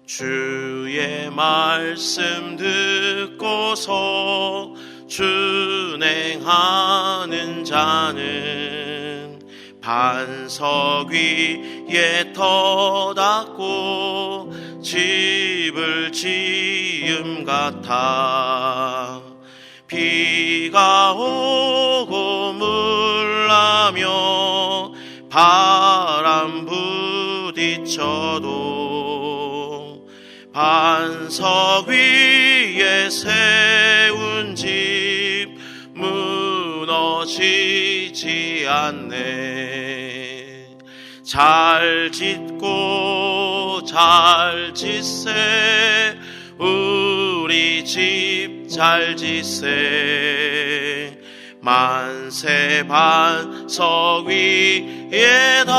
주의 말씀 듣고서 준행하는 자는 반석 위에 터닫고 집을 지음 같아. 비가 오고 물나며 바람 부딪혀도 반석 위에 세운 집 무너지지 않네. 잘 짓고 잘 짓세 우리 집 잘 짓세. 만세 반석 위에다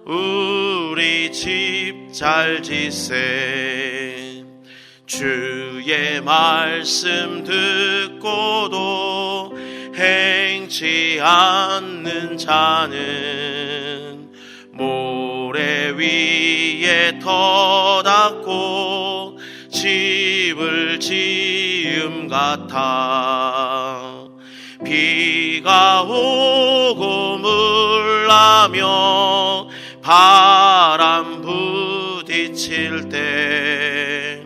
우리 집 잘 짓세. 주의 말씀 듣고도 행치 않는 자는 모래 위에 터닫고 집을 지음 같아. 비가 오고 물나며 바람 부딪힐 때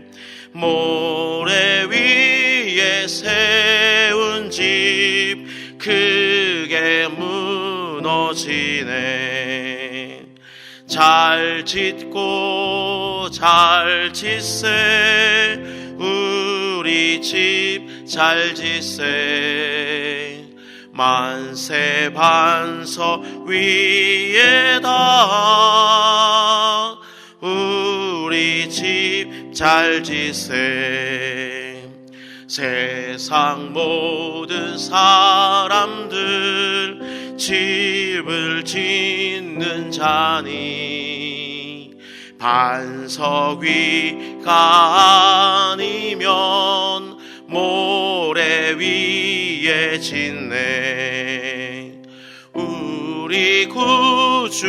모래 위에 세운 집 크게 무너지네. 잘 짓고 잘 짓세 우리 집 잘 짓세. 만세 반석 위에다 우리 집 잘 짓세. 세상 모든 사람들 집을 짓는 자니 반석 위가 아니면 모래 위에 짓네. 우리 구주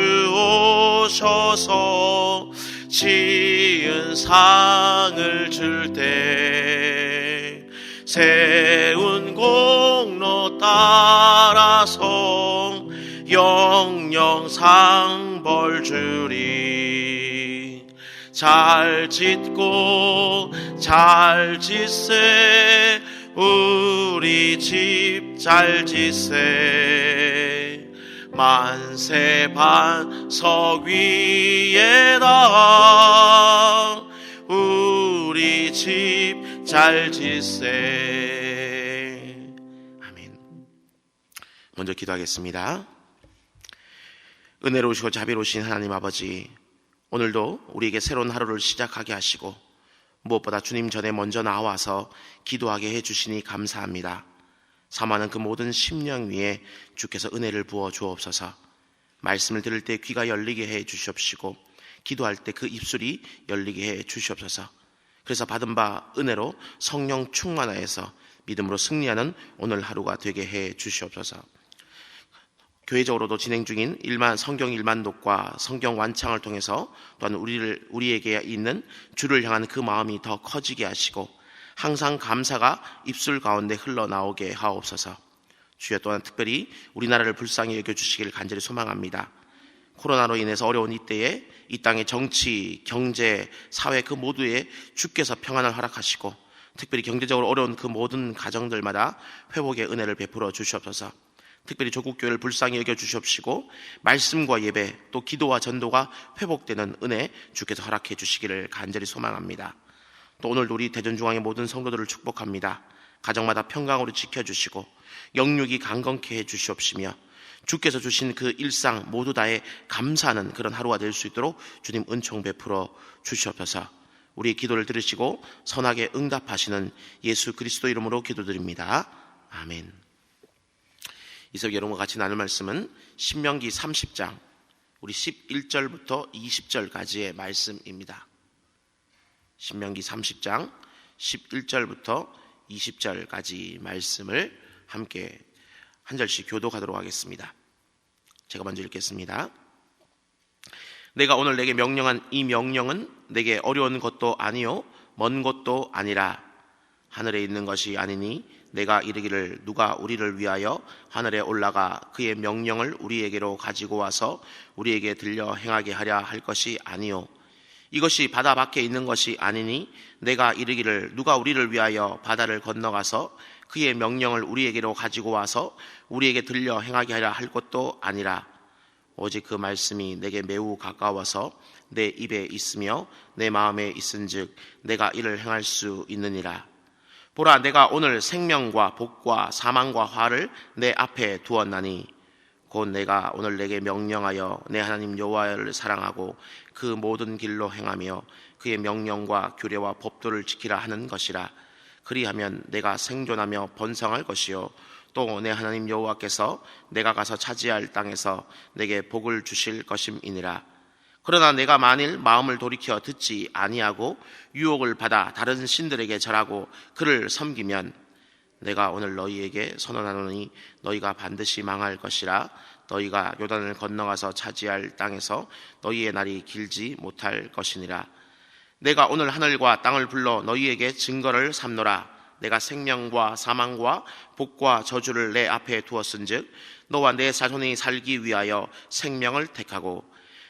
오셔서 지은 상을 줄 때 세운 공로 따라서 영영 상벌 주리. 잘 짓고 잘 짓세 우리 집 잘 짓세. 만세 반석 위에다 우리 집 잘 짓세. 아멘. 먼저 기도하겠습니다. 은혜로우시고 자비로우신 하나님 아버지, 오늘도 우리에게 새로운 하루를 시작하게 하시고 무엇보다 주님 전에 먼저 나와서 기도하게 해주시니 감사합니다. 사모하는 그 모든 심령 위에 주께서 은혜를 부어 주옵소서. 말씀을 들을 때 귀가 열리게 해 주시옵시고 기도할 때 그 입술이 열리게 해 주시옵소서. 그래서 받은 바 은혜로 성령 충만하여서 믿음으로 승리하는 오늘 하루가 되게 해 주시옵소서. 교회적으로도 진행 중인 성경 1만 독과 성경 완창을 통해서 또한 우리에게 있는 주를 향한 그 마음이 더 커지게 하시고 항상 감사가 입술 가운데 흘러나오게 하옵소서. 주여, 또한 특별히 우리나라를 불쌍히 여겨주시길 간절히 소망합니다. 코로나로 인해서 어려운 이때에 이 땅의 정치, 경제, 사회 그 모두에 주께서 평안을 허락하시고 특별히 경제적으로 어려운 그 모든 가정들마다 회복의 은혜를 베풀어 주시옵소서. 특별히 조국교회를 불쌍히 여겨주시옵시고 말씀과 예배 또 기도와 전도가 회복되는 은혜 주께서 허락해 주시기를 간절히 소망합니다. 또 오늘도 우리 대전중앙의 모든 성도들을 축복합니다. 가정마다 평강으로 지켜주시고 영육이 강건케 해주시옵시며 주께서 주신 그 일상 모두 다에 감사하는 그런 하루가 될 수 있도록 주님 은총 베풀어 주시옵소서. 우리의 기도를 들으시고 선하게 응답하시는 예수 그리스도 이름으로 기도드립니다. 아멘. 이석 여러분과 같이 나눌 말씀은 신명기 30장 우리 11절부터 20절까지의 말씀입니다. 신명기 30장 11절부터 20절까지 말씀을 함께 한 절씩 교독하도록 하겠습니다. 제가 먼저 읽겠습니다. 내가 오늘 내게 명령한 이 명령은 내게 어려운 것도 아니요 먼 것도 아니라 하늘에 있는 것이 아니니 내가 이르기를 누가 우리를 위하여 하늘에 올라가 그의 명령을 우리에게로 가지고 와서 우리에게 들려 행하게 하랴 할 것이 아니요 이것이 바다 밖에 있는 것이 아니니 내가 이르기를 누가 우리를 위하여 바다를 건너가서 그의 명령을 우리에게로 가지고 와서 우리에게 들려 행하게 하랴 할 것도 아니라 오직 그 말씀이 내게 매우 가까워서 내 입에 있으며 내 마음에 있은즉 내가 이를 행할 수 있느니라. 보라, 내가 오늘 생명과 복과 사망과 화를 내 앞에 두었나니 곧 내가 오늘 내게 명령하여 내 하나님 여호와를 사랑하고 그 모든 길로 행하며 그의 명령과 규례와 법도를 지키라 하는 것이라. 그리하면 내가 생존하며 번성할 것이요 또 내 하나님 여호와께서 내가 가서 차지할 땅에서 내게 복을 주실 것임이니라. 그러나 내가 만일 마음을 돌이켜 듣지 아니하고 유혹을 받아 다른 신들에게 절하고 그를 섬기면 내가 오늘 너희에게 선언하노니 너희가 반드시 망할 것이라. 너희가 요단을 건너가서 차지할 땅에서 너희의 날이 길지 못할 것이니라. 내가 오늘 하늘과 땅을 불러 너희에게 증거를 삼노라. 내가 생명과 사망과 복과 저주를 내 앞에 두었은즉 너와 내 자손이 살기 위하여 생명을 택하고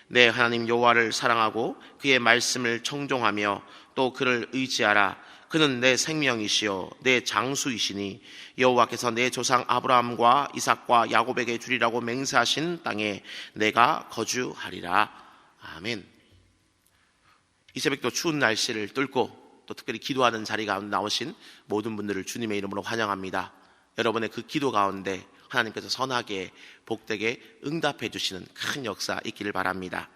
내 하나님 여호와를 사랑하고 그의 말씀을 청종하며 또 그를 의지하라. 그는 내 생명이시요 내 장수이시니 여호와께서 내 조상 아브라함과 이삭과 야곱에게 주리라고 맹세하신 땅에 내가 거주하리라. 아멘. 이 새벽도 추운 날씨를 뚫고 또 특별히 기도하는 자리 가운데 나오신 모든 분들을 주님의 이름으로 환영합니다. 여러분의 그 기도 가운데 하나님께서 선하게 복되게 응답해 주시는 큰 역사 있기를 바랍니다.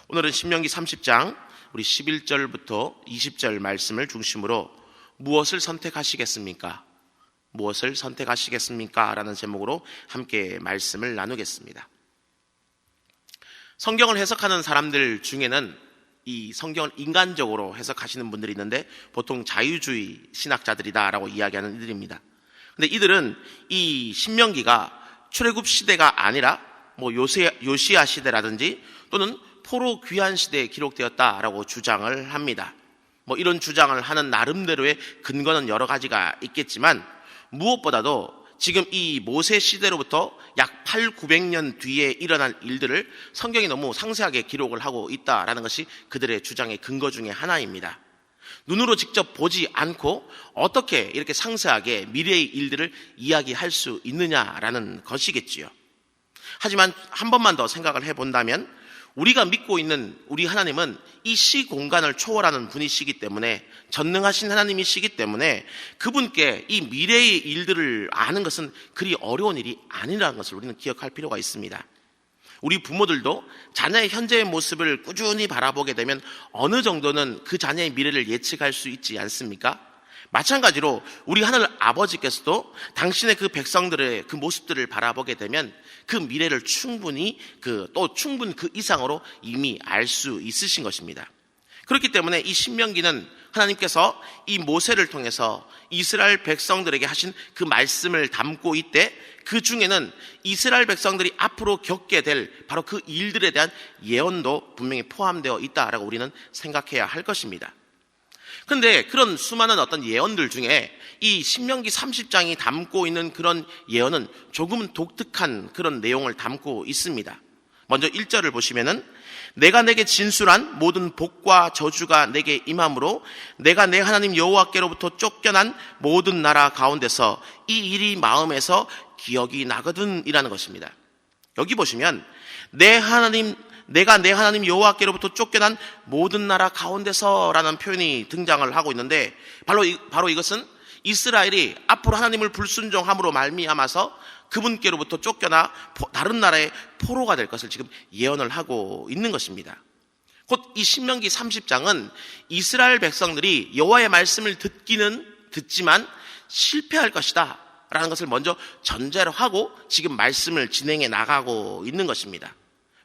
오늘은 신명기 30장 우리 11절부터 20절 말씀을 중심으로 무엇을 선택하시겠습니까? 무엇을 선택하시겠습니까? 라는 제목으로 함께 말씀을 나누겠습니다. 성경을 해석하는 사람들 중에는 이 성경을 인간적으로 해석하시는 분들이 있는데 보통 자유주의 신학자들이다라고 이야기하는 이들입니다. 근데 이들은 이 신명기가 출애굽 시대가 아니라 뭐 요시야 시대라든지 또는 포로 귀환 시대에 기록되었다라고 주장을 합니다. 뭐 이런 주장을 하는 나름대로의 근거는 여러 가지가 있겠지만 무엇보다도 지금 이 모세 시대로부터 약 800~900년 뒤에 일어난 일들을 성경이 너무 상세하게 기록을 하고 있다라는 것이 그들의 주장의 근거 중에 하나입니다. 눈으로 직접 보지 않고 어떻게 이렇게 상세하게 미래의 일들을 이야기할 수 있느냐라는 것이겠지요. 하지만 한 번만 더 생각을 해본다면 우리가 믿고 있는 우리 하나님은 이 시공간을 초월하는 분이시기 때문에 전능하신 하나님이시기 때문에 그분께 이 미래의 일들을 아는 것은 그리 어려운 일이 아니라는 것을 우리는 기억할 필요가 있습니다. 우리 부모들도 자녀의 현재의 모습을 꾸준히 바라보게 되면 어느 정도는 그 자녀의 미래를 예측할 수 있지 않습니까? 마찬가지로 우리 하늘 아버지께서도 당신의 그 백성들의 그 모습들을 바라보게 되면 그 미래를 충분히 그 이상으로 이미 알 수 있으신 것입니다. 그렇기 때문에 이 신명기는 하나님께서 이 모세를 통해서 이스라엘 백성들에게 하신 그 말씀을 담고 있되 그 중에는 이스라엘 백성들이 앞으로 겪게 될 바로 그 일들에 대한 예언도 분명히 포함되어 있다라고 우리는 생각해야 할 것입니다. 그런데 그런 수많은 어떤 예언들 중에 이 신명기 30장이 담고 있는 그런 예언은 조금은 독특한 그런 내용을 담고 있습니다. 먼저 1절을 보시면은 내가 내게 진술한 모든 복과 저주가 내게 임함으로 내가 내 하나님 여호와께로부터 쫓겨난 모든 나라 가운데서 이 일이 마음에서 기억이 나거든 이라는 것입니다. 여기 보시면 내가 내 하나님 여호와께로부터 쫓겨난 모든 나라 가운데서라는 표현이 등장을 하고 있는데 바로 이것은 이스라엘이 앞으로 하나님을 불순종함으로 말미암아서 그분께로부터 쫓겨나 다른 나라의 포로가 될 것을 지금 예언을 하고 있는 것입니다. 곧 이 신명기 30장은 이스라엘 백성들이 여호와의 말씀을 듣지만 실패할 것이다 라는 것을 먼저 전제로 하고 지금 말씀을 진행해 나가고 있는 것입니다.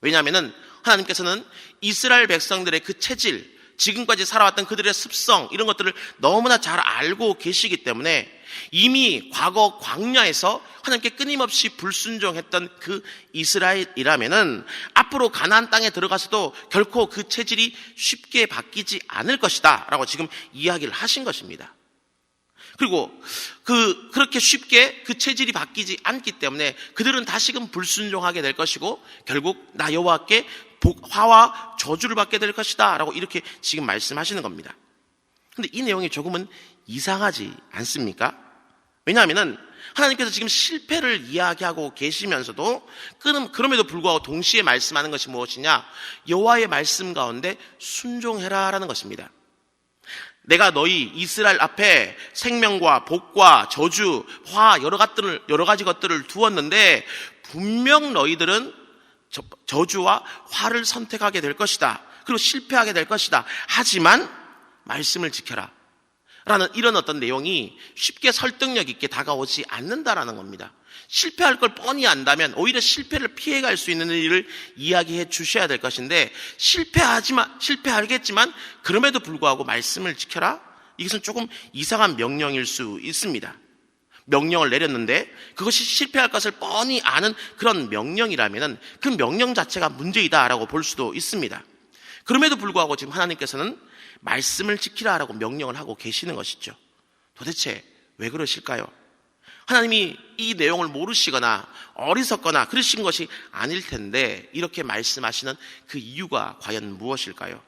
왜냐하면 하나님께서는 이스라엘 백성들의 그 체질, 지금까지 살아왔던 그들의 습성 이런 것들을 너무나 잘 알고 계시기 때문에 이미 과거 광야에서 하나님께 끊임없이 불순종했던 그 이스라엘이라면은 앞으로 가나안 땅에 들어가서도 결코 그 체질이 쉽게 바뀌지 않을 것이다 라고 지금 이야기를 하신 것입니다. 그리고 그렇게 쉽게 그 체질이 바뀌지 않기 때문에 그들은 다시금 불순종하게 될 것이고 결국 나 여호와께 화와 저주를 받게 될 것이다 라고 이렇게 지금 말씀하시는 겁니다. 근데 이 내용이 조금은 이상하지 않습니까? 왜냐하면 하나님께서 지금 실패를 이야기하고 계시면서도 그럼에도 불구하고 동시에 말씀하는 것이 무엇이냐? 여호와의 말씀 가운데 순종해라라는 것입니다. 내가 너희 이스라엘 앞에 생명과 복과 저주, 화 여러 가지 것들을 두었는데 분명 너희들은 저주와 화를 선택하게 될 것이다. 그리고 실패하게 될 것이다. 하지만 말씀을 지켜라 라는 이런 어떤 내용이 쉽게 설득력 있게 다가오지 않는다라는 겁니다. 실패할 걸 뻔히 안다면 오히려 실패를 피해갈 수 있는 일을 이야기해 주셔야 될 것인데 실패하겠지만 그럼에도 불구하고 말씀을 지켜라? 이것은 조금 이상한 명령일 수 있습니다. 명령을 내렸는데 그것이 실패할 것을 뻔히 아는 그런 명령이라면 그 명령 자체가 문제이다라고 볼 수도 있습니다. 그럼에도 불구하고 지금 하나님께서는 말씀을 지키라라고 명령을 하고 계시는 것이죠. 도대체 왜 그러실까요? 하나님이 이 내용을 모르시거나 어리석거나 그러신 것이 아닐 텐데 이렇게 말씀하시는 그 이유가 과연 무엇일까요?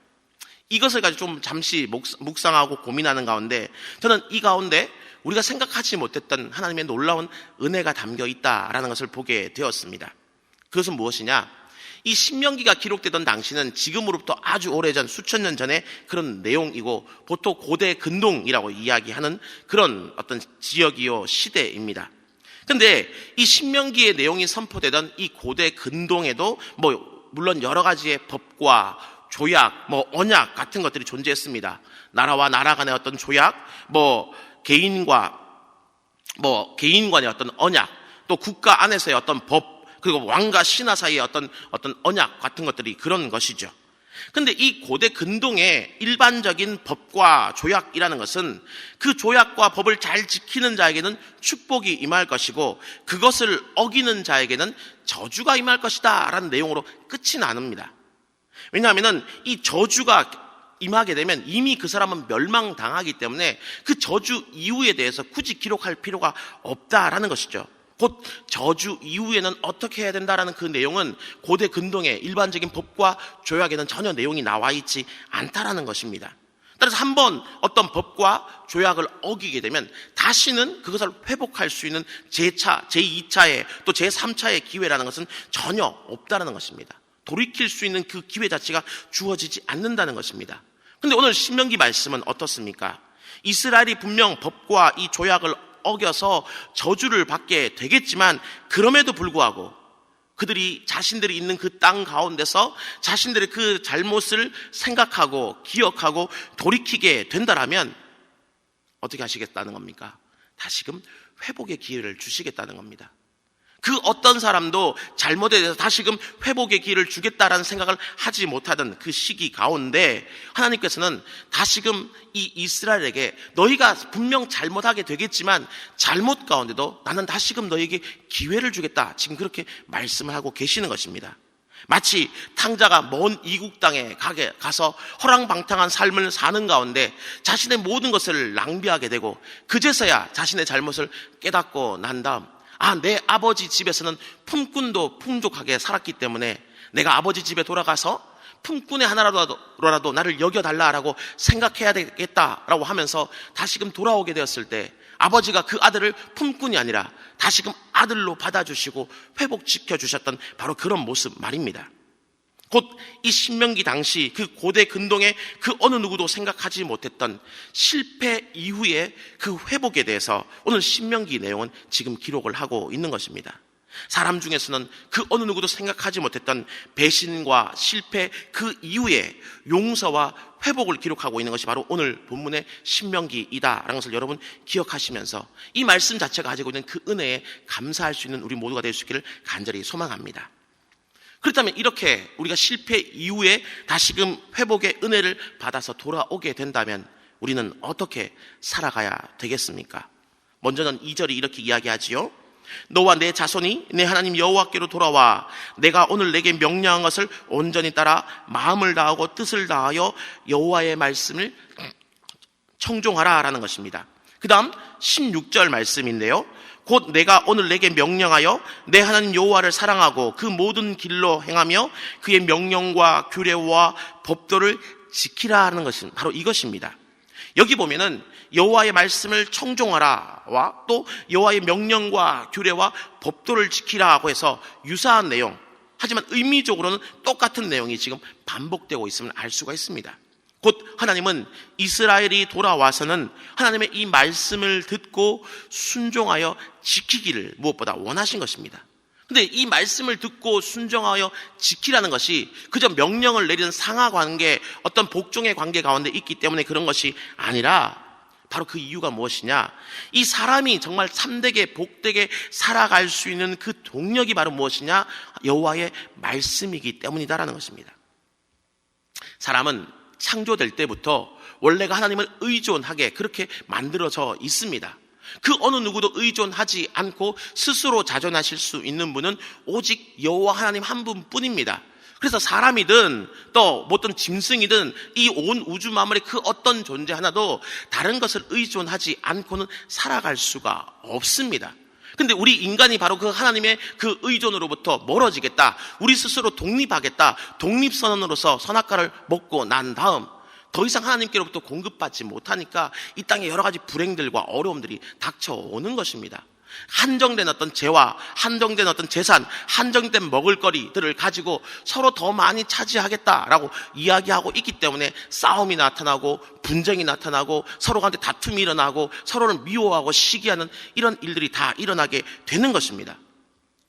이것을 가지고 좀 잠시 묵상하고 고민하는 가운데 저는 이 가운데 우리가 생각하지 못했던 하나님의 놀라운 은혜가 담겨 있다라는 것을 보게 되었습니다. 그것은 무엇이냐? 이 신명기가 기록되던 당시는 지금으로부터 아주 오래전 수천 년 전의 그런 내용이고 보통 고대 근동이라고 이야기하는 그런 어떤 지역이요 시대입니다. 근데 이 신명기의 내용이 선포되던 이 고대 근동에도 물론 여러 가지의 법과 조약, 언약 같은 것들이 존재했습니다. 나라와 나라 간의 어떤 조약, 개인 간의 어떤 언약, 또 국가 안에서의 어떤 법, 그리고 왕과 신하 사이의 어떤 언약 같은 것들이 그런 것이죠. 근데 이 고대 근동의 일반적인 법과 조약이라는 것은 그 조약과 법을 잘 지키는 자에게는 축복이 임할 것이고 그것을 어기는 자에게는 저주가 임할 것이다 라는 내용으로 끝이 나눕니다. 왜냐하면 이 저주가 임하게 되면 이미 그 사람은 멸망당하기 때문에 그 저주 이후에 대해서 굳이 기록할 필요가 없다라는 것이죠. 곧 저주 이후에는 어떻게 해야 된다라는 그 내용은 고대 근동의 일반적인 법과 조약에는 전혀 내용이 나와 있지 않다라는 것입니다. 따라서 한번 어떤 법과 조약을 어기게 되면 다시는 그것을 회복할 수 있는 제2차, 제2차의 또 제3차의 기회라는 것은 전혀 없다라는 것입니다. 돌이킬 수 있는 그 기회 자체가 주어지지 않는다는 것입니다. 근데 오늘 신명기 말씀은 어떻습니까? 이스라엘이 분명 법과 이 조약을 어겨서 저주를 받게 되겠지만 그럼에도 불구하고 그들이 자신들이 있는 그 땅 가운데서 자신들의 그 잘못을 생각하고 기억하고 돌이키게 된다라면 어떻게 하시겠다는 겁니까? 다시금 회복의 기회를 주시겠다는 겁니다. 그 어떤 사람도 잘못에 대해서 다시금 회복의 기회를 주겠다라는 생각을 하지 못하던 그 시기 가운데 하나님께서는 다시금 이 이스라엘에게 너희가 분명 잘못하게 되겠지만 잘못 가운데도 나는 다시금 너희에게 기회를 주겠다. 지금 그렇게 말씀을 하고 계시는 것입니다. 마치 탕자가 먼 이국 땅에 가서 허랑방탕한 삶을 사는 가운데 자신의 모든 것을 낭비하게 되고 그제서야 자신의 잘못을 깨닫고 난 다음 내 아버지 집에서는 품꾼도 풍족하게 살았기 때문에 내가 아버지 집에 돌아가서 품꾼의 하나라도 나를 여겨달라라고 생각해야 되겠다라고 하면서 다시금 돌아오게 되었을 때 아버지가 그 아들을 품꾼이 아니라 다시금 아들로 받아주시고 회복시켜 주셨던 바로 그런 모습 말입니다. 곧 이 신명기 당시 그 고대 근동의 그 어느 누구도 생각하지 못했던 실패 이후의 그 회복에 대해서 오늘 신명기 내용은 지금 기록을 하고 있는 것입니다. 사람 중에서는 그 어느 누구도 생각하지 못했던 배신과 실패 그 이후에 용서와 회복을 기록하고 있는 것이 바로 오늘 본문의 신명기이다라는 것을 여러분 기억하시면서 이 말씀 자체가 가지고 있는 그 은혜에 감사할 수 있는 우리 모두가 될 수 있기를 간절히 소망합니다. 그렇다면 이렇게 우리가 실패 이후에 다시금 회복의 은혜를 받아서 돌아오게 된다면 우리는 어떻게 살아가야 되겠습니까? 먼저는 2절이 이렇게 이야기하지요. 너와 내 자손이 내 하나님 여호와께로 돌아와 내가 오늘 내게 명령한 것을 온전히 따라 마음을 다하고 뜻을 다하여 여호와의 말씀을 청종하라 라는 것입니다. 그 다음 16절 말씀인데요. 곧 내가 오늘 내게 명령하여 내 하나님 여호와를 사랑하고 그 모든 길로 행하며 그의 명령과 규례와 법도를 지키라 하는 것은 바로 이것입니다. 여기 보면은 여호와의 말씀을 청종하라와 또 여호와의 명령과 규례와 법도를 지키라고 해서 유사한 내용, 하지만 의미적으로는 똑같은 내용이 지금 반복되고 있음을 알 수가 있습니다. 곧 하나님은 이스라엘이 돌아와서는 하나님의 이 말씀을 듣고 순종하여 지키기를 무엇보다 원하신 것입니다. 근데 이 말씀을 듣고 순종하여 지키라는 것이 그저 명령을 내리는 상하관계, 어떤 복종의 관계 가운데 있기 때문에 그런 것이 아니라 바로 그 이유가 무엇이냐? 이 사람이 정말 참되게 복되게 살아갈 수 있는 그 동력이 바로 무엇이냐? 여호와의 말씀이기 때문이다라는 것입니다. 사람은 창조될 때부터 원래가 하나님을 의존하게 그렇게 만들어져 있습니다. 그 어느 누구도 의존하지 않고 스스로 자존하실 수 있는 분은 오직 여호와 하나님 한 분뿐입니다. 그래서 사람이든 또 어떤 짐승이든 이 온 우주 만물의 그 어떤 존재 하나도 다른 것을 의존하지 않고는 살아갈 수가 없습니다. 근데 우리 인간이 바로 그 하나님의 그 의존으로부터 멀어지겠다, 우리 스스로 독립하겠다, 독립선언으로서 선악과를 먹고 난 다음 더 이상 하나님께로부터 공급받지 못하니까 이 땅에 여러 가지 불행들과 어려움들이 닥쳐오는 것입니다. 한정된 어떤 재화, 한정된 어떤 재산, 한정된 먹을거리들을 가지고 서로 더 많이 차지하겠다라고 이야기하고 있기 때문에 싸움이 나타나고 분쟁이 나타나고 서로 간에 다툼이 일어나고 서로를 미워하고 시기하는 이런 일들이 다 일어나게 되는 것입니다.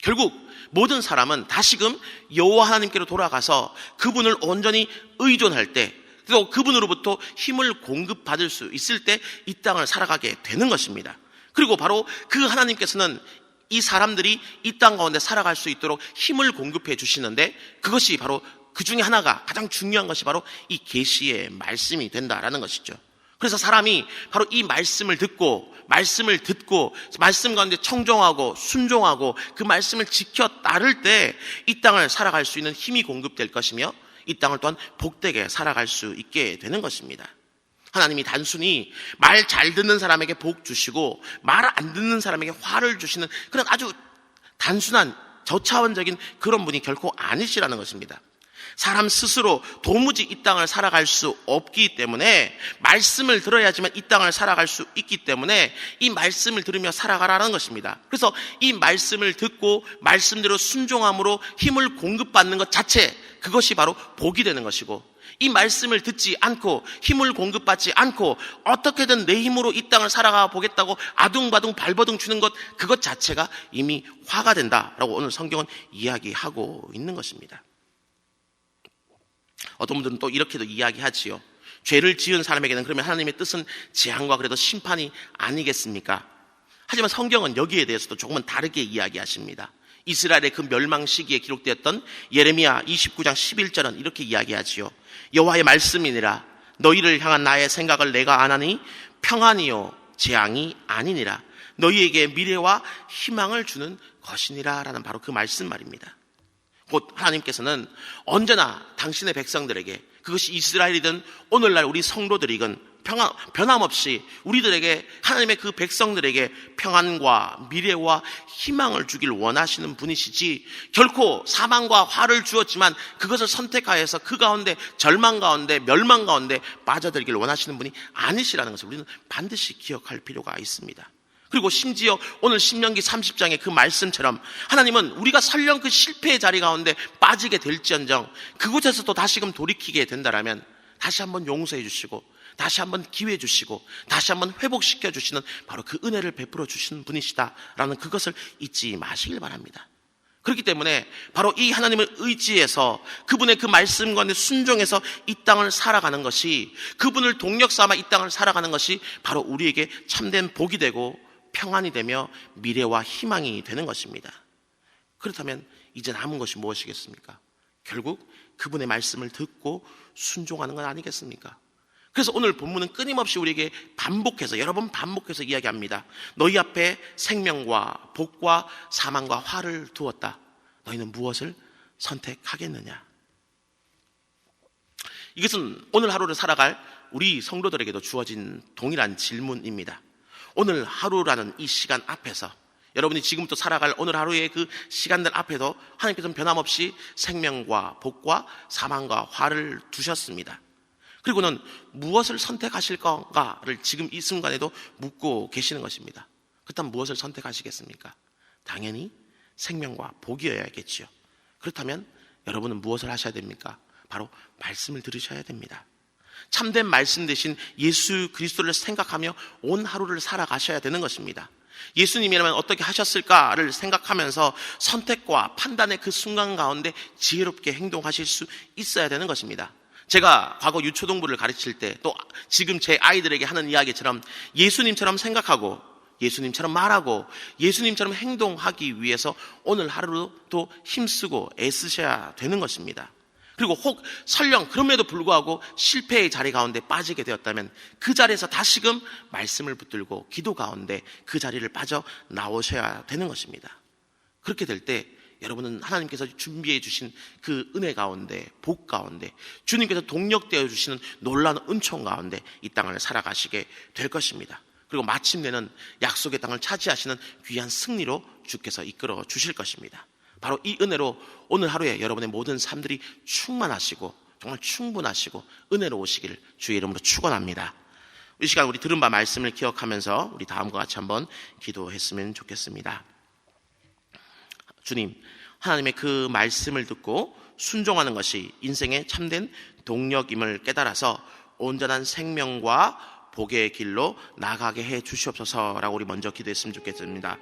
결국 모든 사람은 다시금 여호와 하나님께로 돌아가서 그분을 온전히 의존할 때, 또 그분으로부터 힘을 공급받을 수 있을 때 이 땅을 살아가게 되는 것입니다. 그리고 바로 그 하나님께서는 이 사람들이 이 땅 가운데 살아갈 수 있도록 힘을 공급해 주시는데, 그것이 바로 그 중에 하나가, 가장 중요한 것이 바로 이 계시의 말씀이 된다라는 것이죠. 그래서 사람이 바로 이 말씀을 듣고 말씀 가운데 청종하고 순종하고 그 말씀을 지켜 따를 때 이 땅을 살아갈 수 있는 힘이 공급될 것이며 이 땅을 또한 복되게 살아갈 수 있게 되는 것입니다. 하나님이 단순히 말 잘 듣는 사람에게 복 주시고 말 안 듣는 사람에게 화를 주시는 그런 아주 단순한 저차원적인 그런 분이 결코 아니시라는 것입니다. 사람 스스로 도무지 이 땅을 살아갈 수 없기 때문에 말씀을 들어야지만 이 땅을 살아갈 수 있기 때문에 이 말씀을 들으며 살아가라는 것입니다. 그래서 이 말씀을 듣고 말씀대로 순종함으로 힘을 공급받는 것 자체, 그것이 바로 복이 되는 것이고, 이 말씀을 듣지 않고 힘을 공급받지 않고 어떻게든 내 힘으로 이 땅을 살아가 보겠다고 아둥바둥 발버둥 치는 것, 그것 자체가 이미 화가 된다라고 오늘 성경은 이야기하고 있는 것입니다. 어떤 분들은 또 이렇게도 이야기하지요. 죄를 지은 사람에게는 그러면 하나님의 뜻은 재앙과 그래도 심판이 아니겠습니까? 하지만 성경은 여기에 대해서도 조금은 다르게 이야기하십니다. 이스라엘의 그 멸망 시기에 기록되었던 예레미야 29장 11절은 이렇게 이야기하지요. 여호와의 말씀이니라. 너희를 향한 나의 생각을 내가 아나니 평안이요 재앙이 아니니라. 너희에게 미래와 희망을 주는 것이니라 라는 바로 그 말씀 말입니다. 곧 하나님께서는 언제나 당신의 백성들에게, 그것이 이스라엘이든 오늘날 우리 성도들이든 변함없이 우리들에게, 하나님의 그 백성들에게 평안과 미래와 희망을 주길 원하시는 분이시지, 결코 사망과 화를 주었지만 그것을 선택하여서 그 가운데 절망 가운데 멸망 가운데 빠져들기를 원하시는 분이 아니시라는 것을 우리는 반드시 기억할 필요가 있습니다. 그리고 심지어 오늘 신명기 30장의 그 말씀처럼 하나님은 우리가 설령 그 실패의 자리 가운데 빠지게 될지언정 그곳에서 또 다시금 돌이키게 된다라면 다시 한번 용서해 주시고 다시 한번 기회 주시고 다시 한번 회복시켜 주시는 바로 그 은혜를 베풀어 주시는 분이시다라는 그것을 잊지 마시길 바랍니다. 그렇기 때문에 바로 이 하나님을 의지해서 그분의 그 말씀 가운데 순종해서 이 땅을 살아가는 것이, 그분을 동력 삼아 이 땅을 살아가는 것이 바로 우리에게 참된 복이 되고 평안이 되며 미래와 희망이 되는 것입니다. 그렇다면 이제 남은 것이 무엇이겠습니까? 결국 그분의 말씀을 듣고 순종하는 건 아니겠습니까? 그래서 오늘 본문은 끊임없이 우리에게 반복해서, 여러 번 반복해서 이야기합니다. 너희 앞에 생명과 복과 사망과 화를 두었다. 너희는 무엇을 선택하겠느냐? 이것은 오늘 하루를 살아갈 우리 성도들에게도 주어진 동일한 질문입니다. 오늘 하루라는 이 시간 앞에서, 여러분이 지금부터 살아갈 오늘 하루의 그 시간들 앞에도 하나님께서는 변함없이 생명과 복과 사망과 화를 두셨습니다. 그리고는 무엇을 선택하실 건가를 지금 이 순간에도 묻고 계시는 것입니다. 그렇다면 무엇을 선택하시겠습니까? 당연히 생명과 복이어야겠지요. 그렇다면 여러분은 무엇을 하셔야 됩니까? 바로 말씀을 들으셔야 됩니다. 참된 말씀 대신 예수 그리스도를 생각하며 온 하루를 살아가셔야 되는 것입니다. 예수님이라면 어떻게 하셨을까를 생각하면서 선택과 판단의 그 순간 가운데 지혜롭게 행동하실 수 있어야 되는 것입니다. 제가 과거 유초동부를 가르칠 때, 또 지금 제 아이들에게 하는 이야기처럼 예수님처럼 생각하고 예수님처럼 말하고 예수님처럼 행동하기 위해서 오늘 하루도 힘쓰고 애쓰셔야 되는 것입니다. 그리고 혹 설령 그럼에도 불구하고 실패의 자리 가운데 빠지게 되었다면 그 자리에서 다시금 말씀을 붙들고 기도 가운데 그 자리를 빠져나오셔야 되는 것입니다. 그렇게 될 때 여러분은 하나님께서 준비해 주신 그 은혜 가운데, 복 가운데, 주님께서 동력되어 주시는 놀라운 은총 가운데 이 땅을 살아가시게 될 것입니다. 그리고 마침내는 약속의 땅을 차지하시는 귀한 승리로 주께서 이끌어 주실 것입니다. 바로 이 은혜로 오늘 하루에 여러분의 모든 삶들이 충만하시고 정말 충분하시고 은혜로우시기를 주의 이름으로 축원합니다. 이 시간 우리 들은 바 말씀을 기억하면서 우리 다음과 같이 한번 기도했으면 좋겠습니다. 주님, 하나님의 그 말씀을 듣고 순종하는 것이 인생의 참된 동력임을 깨달아서 온전한 생명과 복의 길로 나가게 해 주시옵소서라고 우리 먼저 기도했으면 좋겠습니다.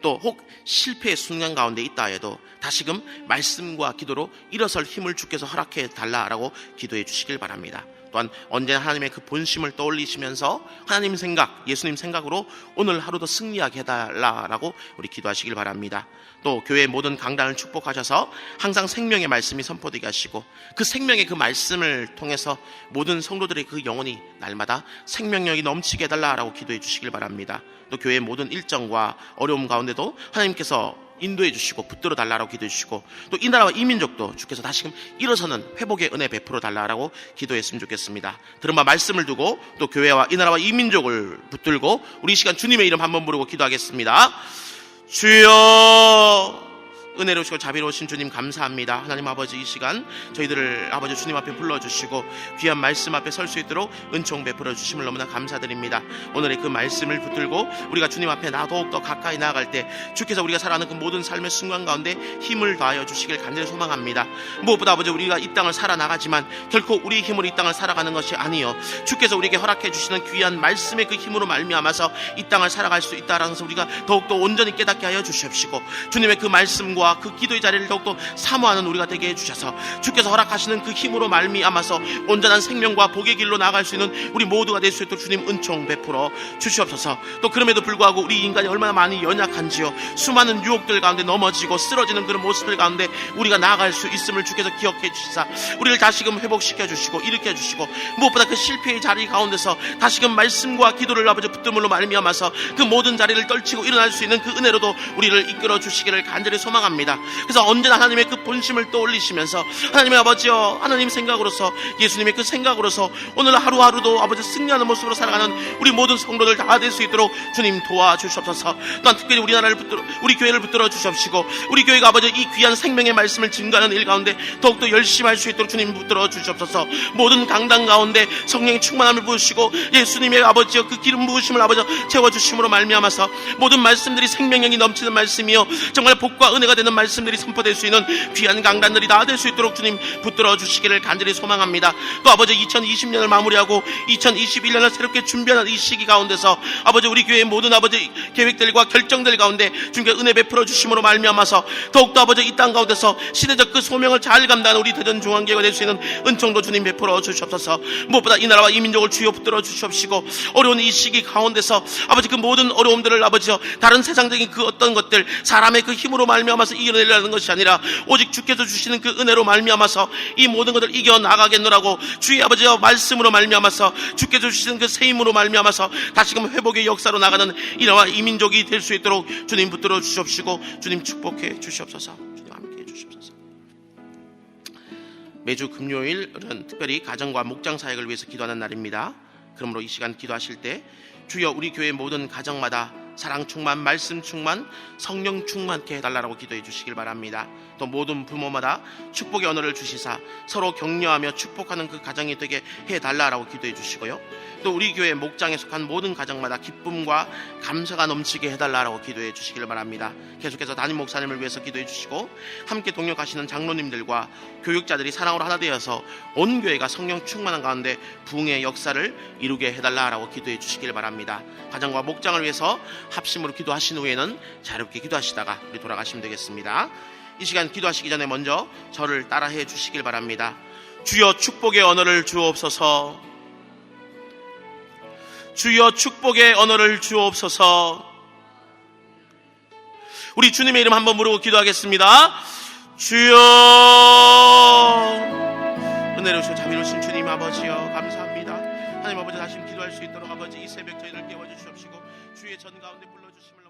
또 혹 실패의 순간 가운데 있다 해도 다시금 말씀과 기도로 일어설 힘을 주께서 허락해 달라라고 기도해 주시길 바랍니다. 또한 언제나 하나님의 그 본심을 떠올리시면서 하나님 생각, 예수님 생각으로 오늘 하루도 승리하게 해달라라고 우리 기도하시길 바랍니다. 또 교회의 모든 강단을 축복하셔서 항상 생명의 말씀이 선포되게 하시고 그 생명의 그 말씀을 통해서 모든 성도들의 그 영혼이 날마다 생명력이 넘치게 해달라라고 기도해 주시길 바랍니다. 또 교회의 모든 일정과 어려움 가운데도 하나님께서 인도해 주시고 붙들어 달라고 기도해 주시고 또 이 나라와 이 민족도 주께서 다시금 일어서는 회복의 은혜 베풀어 달라고 기도했으면 좋겠습니다. 들은 바 말씀을 두고 또 교회와 이 나라와 이 민족을 붙들고 우리 이 시간 주님의 이름 한번 부르고 기도하겠습니다. 주여, 은혜로우시고 자비로우신 주님 감사합니다. 하나님 아버지, 이 시간 저희들을 아버지 주님 앞에 불러주시고 귀한 말씀 앞에 설 수 있도록 은총 베풀어 주심을 너무나 감사드립니다. 오늘의 그 말씀을 붙들고 우리가 주님 앞에 더욱더 가까이 나아갈 때 주께서 우리가 살아가는 그 모든 삶의 순간 가운데 힘을 다하여 주시길 간절히 소망합니다. 무엇보다 아버지, 우리가 이 땅을 살아나가지만 결코 우리의 힘으로 이 땅을 살아가는 것이 아니요 주께서 우리에게 허락해 주시는 귀한 말씀의 그 힘으로 말미암아서 이 땅을 살아갈 수 있다라는 것을 우리가 더욱더 온전히 깨닫게 하여 주시옵시고 주님의 그 말씀과 그 기도의 자리를 더욱더 사모하는 우리가 되게 해주셔서 주께서 허락하시는 그 힘으로 말미암아서 온전한 생명과 복의 길로 나아갈 수 있는 우리 모두가 될 수 있도록 주님 은총 베풀어 주시옵소서. 또 그럼에도 불구하고 우리 인간이 얼마나 많이 연약한지요, 수많은 유혹들 가운데 넘어지고 쓰러지는 그런 모습들 가운데 우리가 나아갈 수 있음을 주께서 기억해 주시사 우리를 다시금 회복시켜 주시고 일으켜 주시고 무엇보다 그 실패의 자리 가운데서 다시금 말씀과 기도를 아버지 붙들므로 말미암아서 그 모든 자리를 떨치고 일어날 수 있는 그 은혜로도 우리를 이끌어 주시기를 간절히 소망합니다. 그래서 언제나 하나님의 그 본심을 떠올리시면서 하나님의 아버지여, 하나님 생각으로서, 예수님의 그 생각으로서 오늘 하루하루도 아버지 승리하는 모습으로 살아가는 우리 모든 성도들 다 될 수 있도록 주님 도와주시옵소서. 또한 특별히 우리나라를 붙들어, 우리 교회를 붙들어 주시옵시고 우리 교회가 아버지 이 귀한 생명의 말씀을 증거하는 일 가운데 더욱더 열심히 할 수 있도록 주님 붙들어 주시옵소서. 모든 강단 가운데 성령의 충만함을 부으시고 예수님의 아버지여 그 기름 부으심을 아버지 채워주심으로 말미암아서 모든 말씀들이 생명력이 넘치는 말씀이요 정말 복과 은혜가 되는 말씀들이 선포될 수 있는 귀한 강단들이 다 될 수 있도록 주님 붙들어 주시기를 간절히 소망합니다. 또 아버지 2020년을 마무리하고 2021년을 새롭게 준비하는 이 시기 가운데서 아버지 우리 교회의 모든 아버지 계획들과 결정들 가운데 주님께 은혜 베풀어 주심으로 말미암아서 더욱더 아버지 이 땅 가운데서 시대적 그 소명을 잘 감당하는 우리 대전 중앙교회가 될 수 있는 은총도 주님 베풀어 주시옵소서. 무엇보다 이 나라와 이 민족을 주여 붙들어 주시옵시고 어려운 이 시기 가운데서 아버지 그 모든 어려움들을 아버지여 다른 세상적인 그 어떤 것들 사람의 그 힘으로 말미암아서 말미암아서 이겨내려는 것이 아니라 오직 주께서 주시는 그 은혜로 말미암아서 이 모든 것을 이겨나가겠노라고 주의 아버지와 말씀으로 말미암아서 주께서 주시는 그 새 힘으로 말미암아서 다시금 회복의 역사로 나가는 이나와 이 민족이 될 수 있도록 주님 붙들어 주시옵시고 주님 축복해 주시옵소서. 주님 함께해 주시옵소서. 매주 금요일은 특별히 가정과 목장 사역을 위해서 기도하는 날입니다. 그러므로 이 시간 기도하실 때 주여 우리 교회 모든 가정마다 사랑 충만, 말씀 충만, 성령 충만케 해달라고 기도해 주시길 바랍니다. 또 모든 부모마다 축복의 언어를 주시사 서로 격려하며 축복하는 그 가정이 되게 해달라고 기도해 주시고요. 또 우리 교회 목장에 속한 모든 가정마다 기쁨과 감사가 넘치게 해달라고 기도해 주시길 바랍니다. 계속해서 담임 목사님을 위해서 기도해 주시고 함께 동역하시는 장로님들과 교육자들이 사랑으로 하나 되어서 온 교회가 성령 충만한 가운데 부흥의 역사를 이루게 해달라고 기도해 주시길 바랍니다. 가정과 목장을 위해서 합심으로 기도하신 후에는 자유롭게 기도하시다가 우리 돌아가시면 되겠습니다. 이 시간 기도하시기 전에 먼저 저를 따라해 주시길 바랍니다. 주여 축복의 언어를 주옵소서. 주여 축복의 언어를 주옵소서. 우리 주님의 이름 한번 부르고 기도하겠습니다. 주여. 은혜로우시고 자비로우신 주님 아버지여 감사합니다. 하나님 아버지 다시 기도할 수 있도록 아버지 이 새벽 저희를 깨워주시옵시고 주의 전 가운데 불러주심을